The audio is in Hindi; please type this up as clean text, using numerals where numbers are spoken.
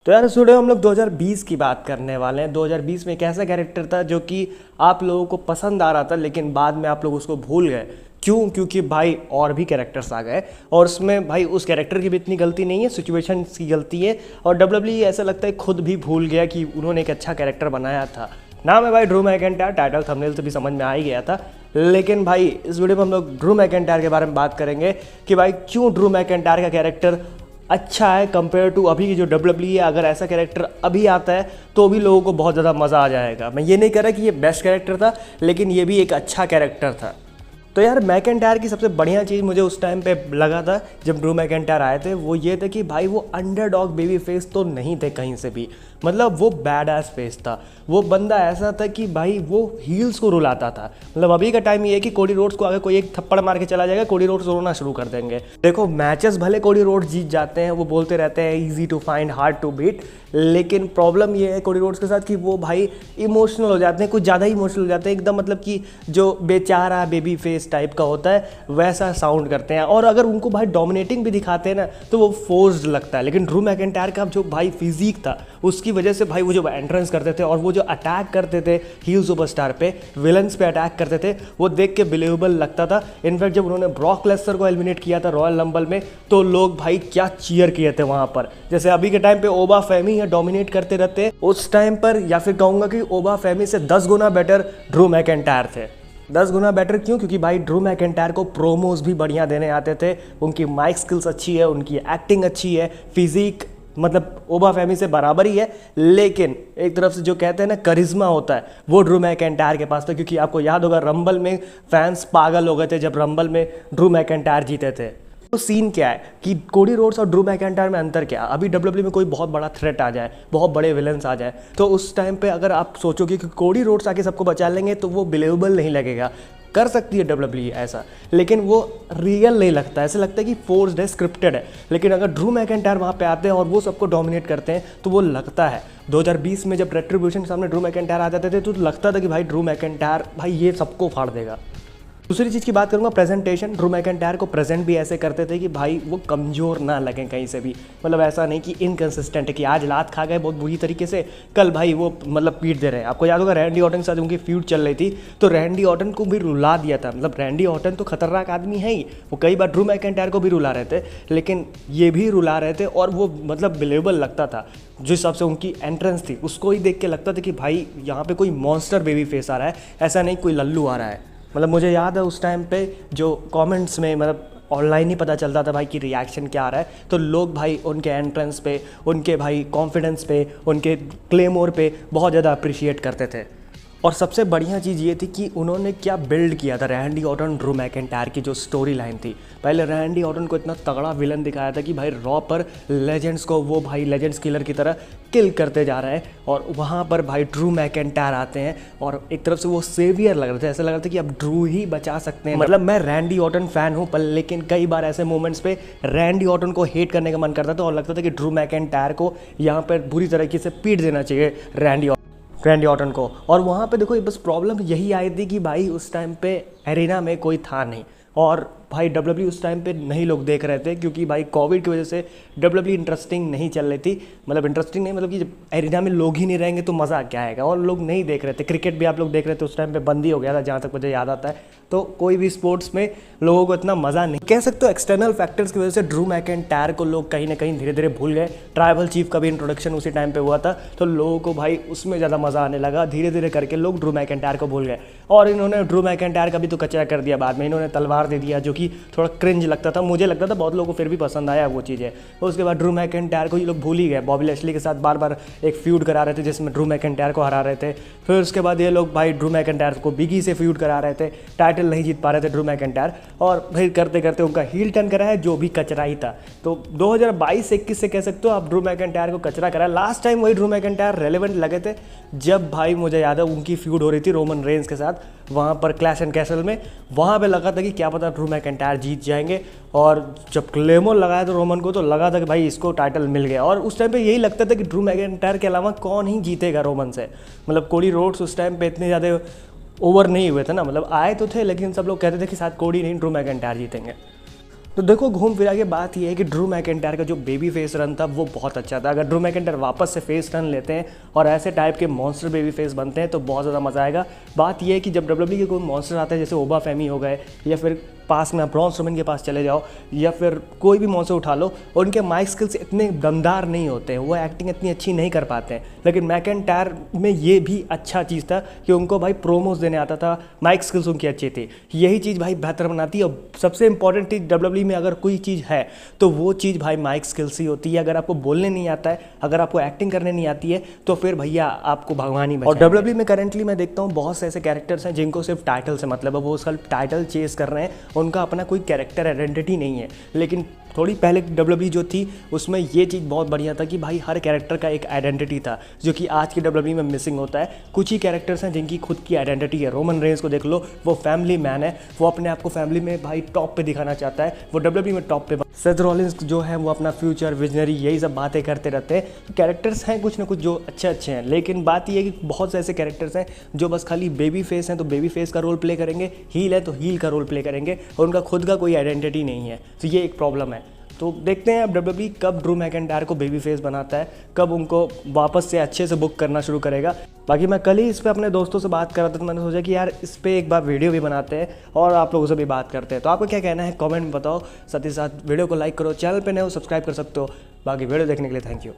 तो यार इस वीडियो में हम लोग 2020 की बात करने वाले हैं। 2020 में एक ऐसा कैरेक्टर था जो कि आप लोगों को पसंद आ रहा था, लेकिन बाद में आप लोग उसको भूल गए। क्यों? क्योंकि भाई और भी कैरेक्टर्स आ गए और उसमें भाई उस कैरेक्टर की भी इतनी गलती नहीं है, सिचुएशन की गलती है। और डब्ल्यूडब्ल्यूई ऐसा लगता है खुद भी भूल गया कि उन्होंने एक अच्छा कैरेक्टर बनाया था। नाम है भाई ड्रू मैकिंटायर। टाइटल थंबनेल से भी समझ में आ ही गया था। लेकिन भाई इस वीडियो में हम लोग ड्रू मैकिंटायर के बारे में बात करेंगे कि भाई क्यों ड्रू मैकिंटायर का कैरेक्टर अच्छा है कंपेयर टू अभी की जो डब्ल्यूडब्ल्यूई है। अगर ऐसा कैरेक्टर अभी आता है तो भी लोगों को बहुत ज़्यादा मज़ा आ जाएगा। मैं ये नहीं कह रहा कि ये बेस्ट कैरेक्टर था, लेकिन ये भी एक अच्छा कैरेक्टर था। तो यार मैकिंटायर की सबसे बढ़िया चीज़ मुझे उस टाइम पे लगा था जब ड्रू मैकिंटायर आए थे, वो ये था कि भाई वो अंडरडॉग बेबी फेस तो नहीं थे कहीं से भी। मतलब वो बैड एस फेस था। वो बंदा ऐसा था कि भाई वो हील्स को रुलाता था। मतलब अभी का टाइम ये है कि कोडी रोड्स को अगर कोई एक थप्पड़ मार के चला जाएगा, कोडी रोड्स रोना शुरू कर देंगे। देखो मैचेस भले कोडी रोड्स जीत जाते हैं, वो बोलते रहते हैं easy to find hard to beat, लेकिन प्रॉब्लम ये है कोडी रोड्स के साथ कि वो भाई इमोशनल हो जाते हैं, कुछ ज़्यादा ही इमोशनल हो जाते हैं एकदम। मतलब कि जो बेचारा बेबी फेस टाइप का होता है वैसा साउंड करते हैं। और अगर उनको भाई डोमिनेटिंग भी दिखाते हैं ना तो वो फोर्स्ड लगता है। लेकिन ड्रू मैकिंटायर का जो भाई फिजिक था उसकी वजह से भाई वो जो एंट्रेंस करते थे और वो जो अटैक करते थे हील सुपरस्टार पे, विलन्स पे अटैक करते थे, वो देख के बिलीवेबल लगता था। इनफैक्ट जब उन्होंने ब्रॉक लेसनर को एलिमिनेट किया था रॉयल रंबल में, तो लोग भाई क्या चीयर किए थे वहां पर। जैसे अभी के टाइम पे ओबा फेमी या डोमिनेट करते रहते, उस टाइम पर या फिर कहूंगा कि ओबा फेमी से 10 गुना बेटर ड्रू मैकिंटायर थे। 10 गुना बेटर क्यों? क्योंकि भाई ड्रू मैकिंटायर को प्रोमोज भी बढ़िया देने आते थे। उनकी माइक स्किल्स अच्छी है, उनकी एक्टिंग अच्छी है, फिजिक मतलब ओबा फेमी से बराबर ही है। लेकिन एक तरफ से जो कहते हैं ना करिश्मा होता है, वो ड्रू मैकिंटायर के पास था। क्योंकि आपको याद होगा रंबल में फैंस पागल हो गए थे जब रंबल में ड्रू मैकिंटायर जीते थे। तो सीन क्या है कि कोडी रोड्स और ड्रू मैकिंटायर में अंतर क्या है? अभी डब्ल्यूडब्ल्यूई में कोई बहुत बड़ा थ्रेट आ जाए, बहुत बड़े विलन्स आ जाए, तो उस टाइम पे अगर आप सोचोगे कि कोडी रोड्स आके सबको बचा लेंगे तो वो बिलीवेबल नहीं लगेगा। कर सकती है डब्ल्यूडब्ल्यूई ऐसा, लेकिन वो रियल नहीं लगता। ऐसे लगता है कि फोर्स्ड है, स्क्रिप्टेड है। लेकिन अगर ड्रू मैकिंटायर वहाँ पे आते हैं और वो सबको डोमिनेट करते हैं तो वो लगता है। 2020 में जब रेट्रिब्यूशन के सामने ड्रू मैकिंटायर आ जाते थे तो लगता था कि भाई ड्रू मैकिंटायर भाई ये सबको फाड़ देगा। दूसरी चीज़ की बात करूंगा प्रेजेंटेशन। ड्रू मैकिंटायर को प्रेजेंट भी ऐसे करते थे कि भाई वो कमज़ोर ना लगें कहीं से भी। मतलब ऐसा नहीं कि इनकन्सिस्टेंट है कि आज लात खा गए बहुत बुरी तरीके से, कल भाई वो मतलब पीट दे रहे हैं। आपको याद होगा रैंडी ऑर्टन के साथ उनकी फ्यूड चल रही थी तो रैंडी ऑर्टन को भी रुला दिया था। मतलब रैंडी ऑर्टन तो खतरनाक आदमी है ही, वो कई बार ड्रू मैकिंटायर को भी रुला रहे थे, लेकिन ये भी रुला रहे थे और वो मतलब बिलीवेबल लगता था। जिस हिसाब से उनकी एंट्रेंस थी उसको ही देख के लगता था कि भाई यहाँ पे कोई मॉन्स्टर बेबी फेस आ रहा है, ऐसा नहीं कोई लल्लू आ रहा है। मतलब मुझे याद है उस टाइम पे जो कमेंट्स में मतलब ऑनलाइन ही पता चलता था भाई कि रिएक्शन क्या आ रहा है, तो लोग भाई उनके एंट्रेंस पे, उनके भाई कॉन्फिडेंस पे, उनके क्लेमोर पे बहुत ज़्यादा अप्रिशिएट करते थे। और सबसे बढ़िया चीज़ ये थी कि उन्होंने क्या बिल्ड किया था रैंडी ऑर्टन ड्रू मैकिंटायर की जो स्टोरी लाइन थी। पहले रैंडी ऑर्टन को इतना तगड़ा विलन दिखाया था कि भाई रॉ पर लेजेंड्स को वो भाई लेजेंड्स किलर की तरह किल करते जा रहे हैं, और वहाँ पर भाई ड्रू मैकिंटायर आते हैं और एक तरफ से वो सेवियर लग रहे थे। ऐसा लग रहा था कि अब ड्रू ही बचा सकते हैं। मतलब मैं रैंडी ऑर्टन फ़ैन हूँ, पर लेकिन कई बार ऐसे मोमेंट्स पे रैंडी ऑर्टन को हेट करने का मन करता था और लगता था कि ड्रू मैकिंटायर को यहाँ पर बुरी तरीके से पीट देना चाहिए रैंडी ऑर्टन को। और वहाँ पे देखो बस प्रॉब्लम यही आई थी कि भाई उस टाइम पे एरिना में कोई था नहीं, और भाई डब्ल्यूडब्ल्यूई उस टाइम पे नहीं लोग देख रहे थे क्योंकि भाई कोविड की वजह से डब्ल्यूडब्ल्यूई इंटरेस्टिंग नहीं चल रही थी। मतलब इंटरेस्टिंग नहीं, मतलब कि जब एरिना में लोग ही नहीं रहेंगे तो मज़ा क्या आएगा। और लोग नहीं देख रहे थे, क्रिकेट भी आप लोग देख रहे थे उस टाइम पे बंद ही हो गया था जहाँ तक मुझे याद आता है। तो कोई भी स्पोर्ट्स में लोगों को इतना मज़ा नहीं, कह सकते हो एक्सटर्नल फैक्टर्स की वजह से ड्रू मैकिंटायर को लोग कहीं ना कहीं धीरे धीरे भूल गए। ट्राइबल चीफ का भी इंट्रोडक्शन उसी टाइम पे हुआ था तो लोगों को भाई उसमें ज़्यादा मज़ा आने लगा। धीरे धीरे करके लोग ड्रू मैकिंटायर को भूल गए और इन्होंने ड्रू मैकिंटायर का भी तो कचरा कर दिया। बाद में इन्होंने तलवार दे दिया जो कि थोड़ा क्रिंज लगता था, मुझे लगता था, बहुत लोगों को फिर भी पसंद आया वो चीज़ें। तो उसके बाद ड्रू मैकिंटायर को ये लोग भूल ही गए। बॉबी लैशली के साथ बार बार एक फ्यूड करा रहे थे जिसमें ड्रू मैकिंटायर को हरा रहे थे। फिर उसके बाद ये लोग भाई ड्रू मैकिंटायर को बिगी से फ्यूड करा रहे थे, टाइटल नहीं जीत पा रहे थे ड्रू मैकिंटायर, और फिर करते करते उनका हील टर्न करा है जो भी कचरा ही था। तो 2022-21 से कह सकते हो आप ड्रू मैकिंटायर को कचरा करा। लास्ट टाइम वही ड्रू मैकिंटायर रेलेवेंट लगे थे जब भाई मुझे याद है उनकी फ्यूड हो रही थी रोमन रेंस के साथ वहाँ पर क्लैश एंड कैसल में। वहाँ पे लगा था कि क्या पता ड्रू मैकिंटायर जीत जाएंगे, और जब क्लेमोर लगाया था रोमन को तो लगा था कि भाई इसको टाइटल मिल गया। और उस टाइम पे यही लगता था कि ड्रू मैकिंटायर के अलावा कौन ही जीतेगा रोमन से। मतलब कोडी रोड्स उस टाइम पे इतने ज़्यादा ओवर नहीं हुए थे ना, मतलब आए तो थे लेकिन सब लोग कहते थे कि शायद कोडी नहीं ड्रू मैकिंटायर जीतेंगे। तो देखो घूम फिरा के बात ये है कि ड्रू मैकिंटायर का जो बेबी फेस रन था वो बहुत अच्छा था। अगर ड्रू मैकिंटायर वापस से फेस रन लेते हैं और ऐसे टाइप के मॉन्स्टर बेबी फेस बनते हैं तो बहुत ज़्यादा मज़ा आएगा। बात ये है कि जब डब्ल्यूडब्ल्यूई के कोई मॉन्स्टर आता है जैसे ओबा फेमी हो गए या फिर पास में आप ब्रॉन स्ट्रोमैन के पास चले जाओ या फिर कोई भी मॉन्स्टर उठा लो, और उनके माइक स्किल्स इतने दमदार नहीं होते हैं, वो एक्टिंग इतनी अच्छी नहीं कर पाते हैं। लेकिन मैकिंटायर में ये भी अच्छा चीज़ था कि उनको भाई प्रोमोस देने आता था, माइक स्किल्स उनकी अच्छी थी। यही चीज़ भाई बेहतर बनाती है। और सबसे इंपॉर्टेंट चीज़ डब्ल्यूडब्ल्यूई में अगर कोई चीज़ है तो वो चीज़ भाई माइक स्किल्स ही होती है। अगर आपको बोलने नहीं आता है, अगर आपको एक्टिंग करने नहीं आती है तो फिर भैया आपको भगवान ही बचाएंगे। और डब्ल्यूडब्ल्यूई में करेंटली मैं देखता हूँ बहुत से ऐसे कैरेक्टर्स हैं जिनको सिर्फ टाइटल से मतलब है, वो उसका टाइटल चेस कर रहे हैं, उनका अपना कोई कैरेक्टर आइडेंटिटी नहीं है। लेकिन थोड़ी पहले डब्ल्यूडब्ल्यूई जो थी उसमें ये चीज़ बहुत बढ़िया था कि भाई हर कैरेक्टर का एक आइडेंटिटी था, जो कि आज की डब्ल्यूडब्ल्यूई में मिसिंग होता है। कुछ ही कैरेक्टर्स हैं जिनकी खुद की आइडेंटिटी है। रोमन रेंस को देख लो, वो फैमिली मैन है, वो अपने आप को फैमिली में भाई टॉप पे दिखाना चाहता है, वो डब्ल्यूडब्ल्यूई में टॉप पे। सेथ रॉलिंस जो है वो अपना फ्यूचर विजनरी यही सब बातें करते रहते हैं। कैरेक्टर्स हैं कुछ ना कुछ जो अच्छे हैं, लेकिन बात ये है कि बहुत से ऐसे कैरेक्टर्स हैं जो बस खाली बेबी फेस हैं तो बेबी फेस का रोल प्ले करेंगे, हील है तो हील का रोल प्ले करेंगे, और उनका खुद का कोई आइडेंटिटी नहीं है। तो ये एक प्रॉब्लम है। तो देखते हैं अब डब्ल्यूडब्ल्यूई कब ड्रू मैकिंटायर को बेबी फेस बनाता है, कब उनको वापस से अच्छे से बुक करना शुरू करेगा। बाकी मैं कल ही इस पे अपने दोस्तों से बात कर रहा था तो मैंने सोचा कि यार इस पे एक बार वीडियो भी बनाते हैं और आप लोगों से भी बात करते हैं। तो आपको क्या कहना है कमेंट में बताओ, साथ ही साथ वीडियो को लाइक करो, चैनल पे नए हो सब्सक्राइब कर सकते हो। बाकी वीडियो देखने के लिए थैंक यू।